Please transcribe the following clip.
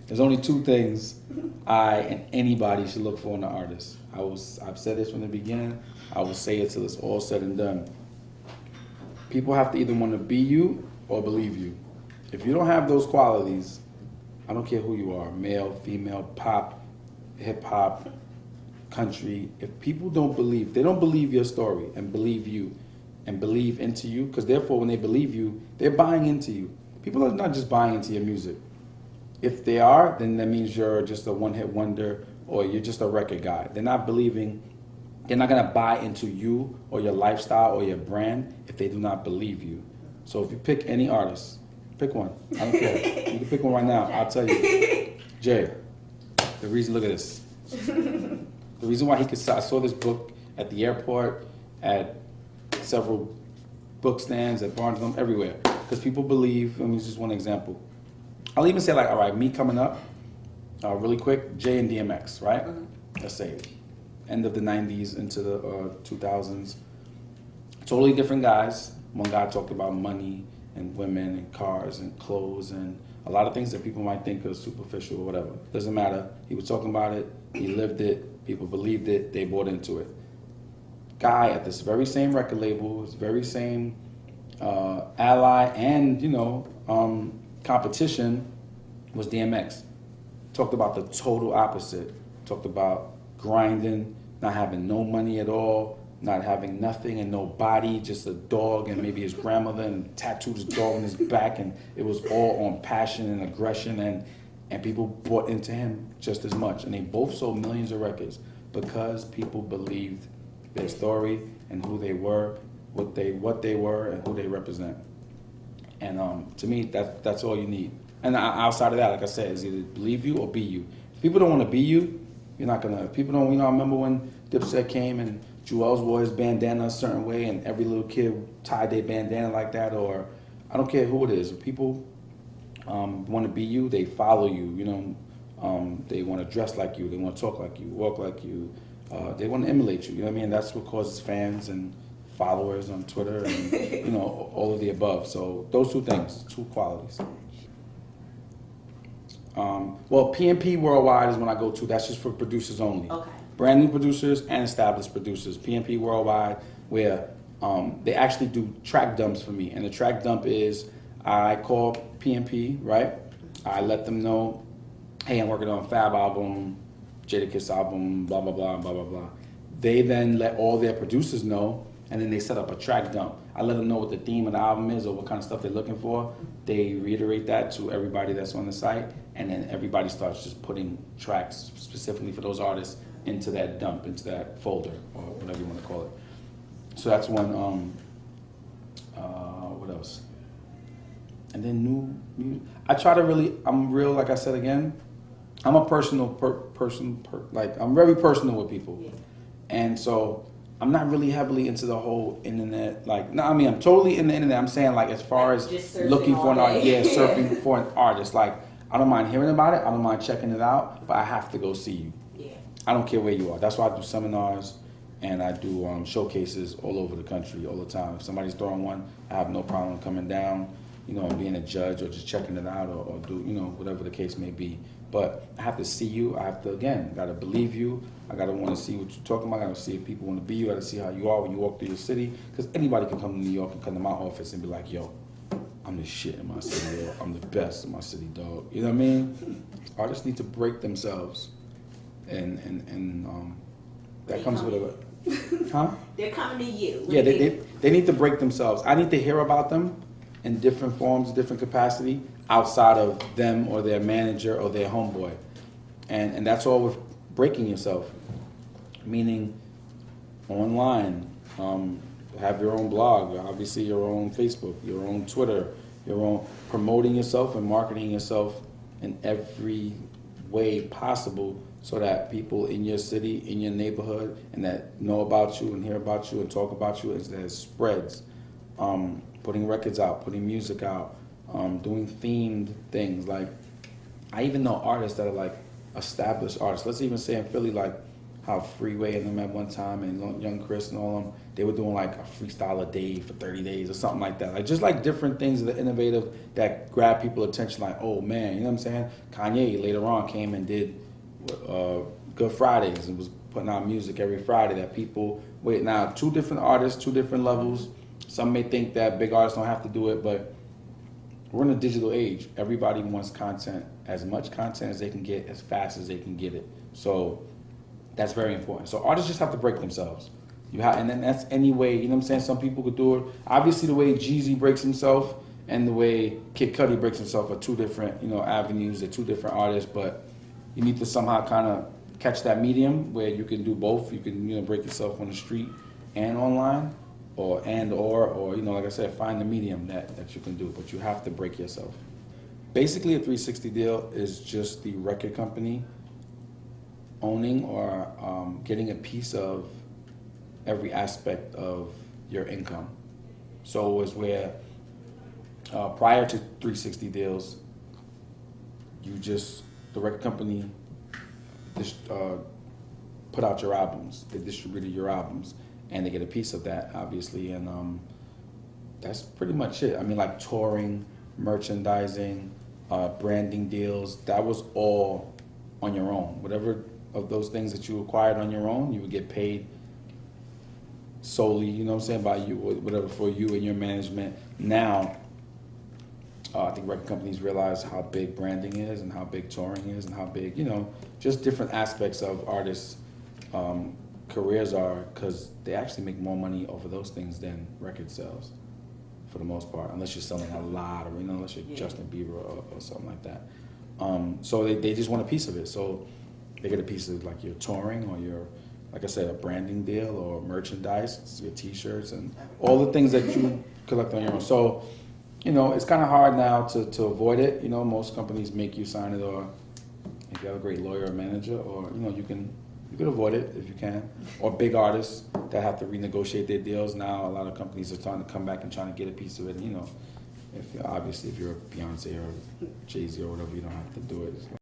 There's only two things I and anybody should look for in an artist. I've said this from the beginning. I will say it till it's all said and done. People have to either want to be you or believe you. If you don't have those qualities, I don't care who you are, male, female, pop, hip hop, country. If people don't believe, they don't believe your story and believe you and believe into you, because therefore when they believe you, they're buying into you. People are not just buying into your music. If they are, then that means you're just a one-hit wonder or you're just a record guy. They're not believing, they're not gonna buy into you or your lifestyle or your brand if they do not believe you. So if you pick any artist, pick one, I don't care. You can pick one right now, I'll tell you. Jay, the reason, look at this. The reason why he could, I saw this book at the airport, at several book stands, at Barnes & Noble, everywhere. Because people believe, let me just one example. I'll even say like, all right, me coming up, really quick, Jay and DMX, right? Let's say, end of the 90s into the 2000s. Totally different guys. One guy talked about money and women and cars and clothes and a lot of things that people might think are superficial or whatever. Doesn't matter. He was talking about it, he lived it, people believed it, they bought into it. Guy at this very same record label, this very same ally and, competition was DMX. Talked about the total opposite. Talked about grinding, not having no money at all, not having nothing and no body, just a dog and maybe his grandmother, and tattooed his dog on his back, and it was all on passion and aggression, and people bought into him just as much. And they both sold millions of records because people believed their story and who they were, what they were, and who they represent. And to me, that's all you need. And outside of that, like I said, is either believe you or be you. If people don't want to be you, you're not gonna. If people don't, I remember when Dipset came and Jewel's wore his bandana a certain way, and every little kid tied their bandana like that. Or I don't care who it is. If people want to be you, they follow you. They want to dress like you. They want to talk like you, walk like you. They want to emulate you. You know what I mean? That's what causes fans and followers on Twitter and all of the above. So those two things, two qualities. Well, P&P Worldwide is when I go to. That's just for producers only. Okay. Brand new producers and established producers. P&P Worldwide, where they actually do track dumps for me. And the track dump is, I call P&P, right? I let them know, hey, I'm working on a Fab album, Jadakiss album, blah, blah, blah, blah, blah, blah. They then let all their producers know, and then they set up a track dump. I let them know what the theme of the album is or what kind of stuff they're looking for. They reiterate that to everybody that's on the site, and then everybody starts just putting tracks specifically for those artists into that dump, into that folder, or whatever you want to call it. So that's one. What else? And then new. I try to really. I'm real. Like I said again, I'm a personal person. I'm very personal with people, yeah. And so I'm not really heavily into the whole internet. I'm totally in the internet. I'm saying as far as looking for an artist, surfing for an artist. I don't mind hearing about it. I don't mind checking it out, but I have to go see you. Yeah. I don't care where you are. That's why I do seminars and I do showcases all over the country all the time. If somebody's throwing one, I have no problem coming down, and being a judge or just checking it out or do, whatever the case may be. But I have to see you. I have to, again, got to believe you. I got to want to see what you're talking about. I got to see if people want to be you. I got to see how you are when you walk through your city. Because anybody can come to New York and come to my office and be like, yo, I'm the shit in my city, yo. I'm the best in my city, dog. You know what I mean? Artists need to break themselves. And that comes with a... Huh? They're coming to you. Yeah, they need to break themselves. I need to hear about them in different forms, different capacity, outside of them or their manager or their homeboy. And that's all with breaking yourself. Meaning online, have your own blog, obviously your own Facebook, your own Twitter, your own promoting yourself and marketing yourself in every way possible so that people in your city, in your neighborhood, and that know about you and hear about you and talk about you, as that it spreads. Putting records out, putting music out, doing themed things. I even know artists that are established artists. Let's even say in Philly, how Freeway and them at one time and Young Chris and all of them, they were doing like a freestyle a day for 30 days or something like that. Like just like different things that are innovative that grab people attention. Like, oh man, you know what I'm saying? Kanye later on came and did Good Fridays and was putting out music every Friday that people wait. Now, two different artists, two different levels. Some may think that big artists don't have to do it, but we're in a digital age. Everybody wants content, as much content as they can get, as fast as they can get it. So that's very important. So artists just have to break themselves. And then that's any way, you know what I'm saying? Some people could do it. Obviously, the way Jeezy breaks himself and the way Kid Cudi breaks himself are two different, avenues. They're two different artists, but you need to somehow kind of catch that medium where you can do both. You can, break yourself on the street and online, or like I said, find the medium that you can do. But you have to break yourself. Basically, a 360 deal is just the record company owning or getting a piece of every aspect of your income. So it was where prior to 360 deals, the record company put out your albums, they distributed your albums, and they get a piece of that, obviously, and that's pretty much it. I mean, like touring, merchandising, branding deals, that was all on your own. Whatever of those things that you acquired on your own, you would get paid solely, by you, whatever, for you and your management. Now, I think record companies realize how big branding is and how big touring is and how big, just different aspects of artists' careers are, because they actually make more money over those things than record sales, for the most part, unless you're selling a lot, or unless you're Justin Bieber or something like that. So they just want a piece of it. So they get a piece of like your touring or your, like I said, a branding deal or merchandise, your T-shirts and all the things that you collect on your own. So, it's kind of hard now to avoid it. Most companies make you sign it, or if you have a great lawyer or manager, or you can avoid it if you can. Or big artists that have to renegotiate their deals. Now a lot of companies are trying to come back and trying to get a piece of it. If you're a Beyonce or Jay-Z or whatever, you don't have to do it.